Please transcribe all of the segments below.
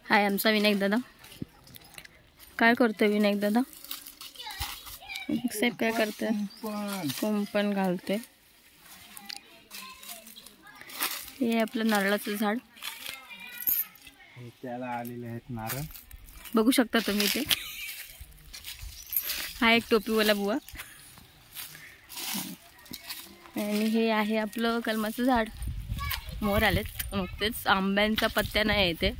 हाय आमचा विनायक दादा. काय करतोय विनायक दादा? साहेब काय करतोय? कुंपण घालते. हे आपलं नारळाचं झाड, त्याला आलेले आहेत नारळ, बघू शकता तुम्ही ते. हा एक टोपीवाला बुवा आणि हे आहे आपलं कलमाचं झाड. मोर आलेत नुकतेच. आंब्यांचा पत्त्या नाही येते,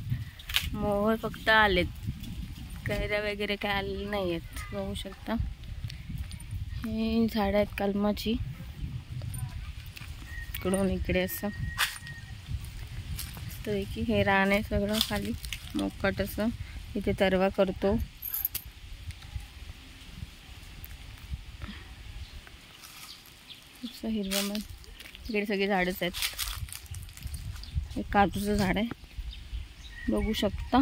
मोर फक्त आलेत. कैऱ्या वगैरे काय आलेले नाही आहेत. बघू शकता हे झाड आहेत कलमाची. इकडून इकडे असं तर की हे रान आहे सगळं खाली मोकट असं. इथे तरवा करतो. खूपसं हिरवं मग इकडे सगळी झाडच आहेत. हे काजूचं झाड आहे, बघू शकता.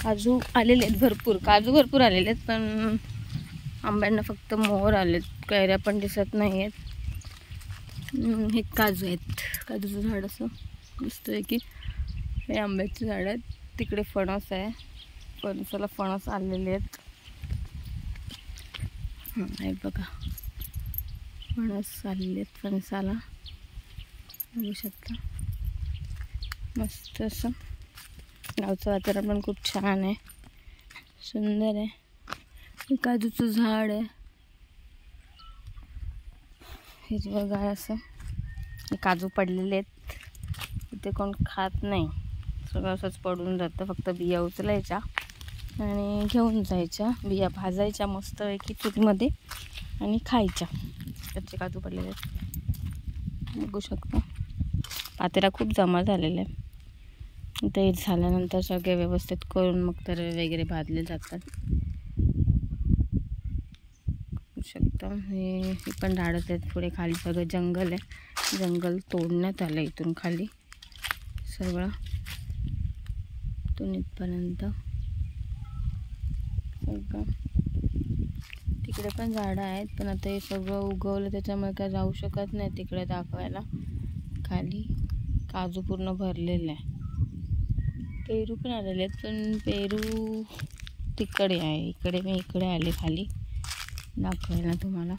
काजू आलेले आहेत भरपूर, काजू भरपूर आलेले आहेत, पण आंब्यांना फक्त मोहर आलेत. कैऱ्या पण दिसत नाही आहेत. हे काजू आहेत, काजूचं झाड असं दिसतंय की. हे आंब्याचे झाड आहेत. तिकडे फणस आहे, फणसाला फणस आलेले आहेत. हे बघा फणस आलेले आहेत फणसाला, बघू शकता. मस्त असं गावचं वातावरण पण खूप छान आहे, सुंदर आहे. हे काजूचं झाड आहे, हिरवंगार असं. हे काजू पडलेले आहेत, इथे कोण खात नाही, सगळं असंच पडून जातं. फक्त बिया उचलायच्या आणि घेऊन जायच्या, बिया भाजायच्या मस्त की चुलीमध्ये आणि खायच्या. त्याचे काजू पडलेले आहेत, बघू शकता. पातेला खूप जमा झालेला आहे. ते झाल्यानंतर सगळे व्यवस्थित करून मग तर वगैरे भाजले जातात. बघू शकता हे पण झाडच आहेत. पुढे खाली सगळं जंगल आहे, जंगल तोडण्यात आलं इथून खाली सगळं, इथून इथपर्यंत सगळं. तिकडे पण झाडं आहेत, पण आता हे सगळं उगवलं त्याच्यामुळे काय जाऊ शकत नाही तिकडे दाखवायला. खाली काजू पूर्ण भरलेलं आहे. पेरू पण आलेले आहेत, पण पेरू तिकडे आहे. इकडे मी इकडे आले खाली दाखवायला तुम्हाला.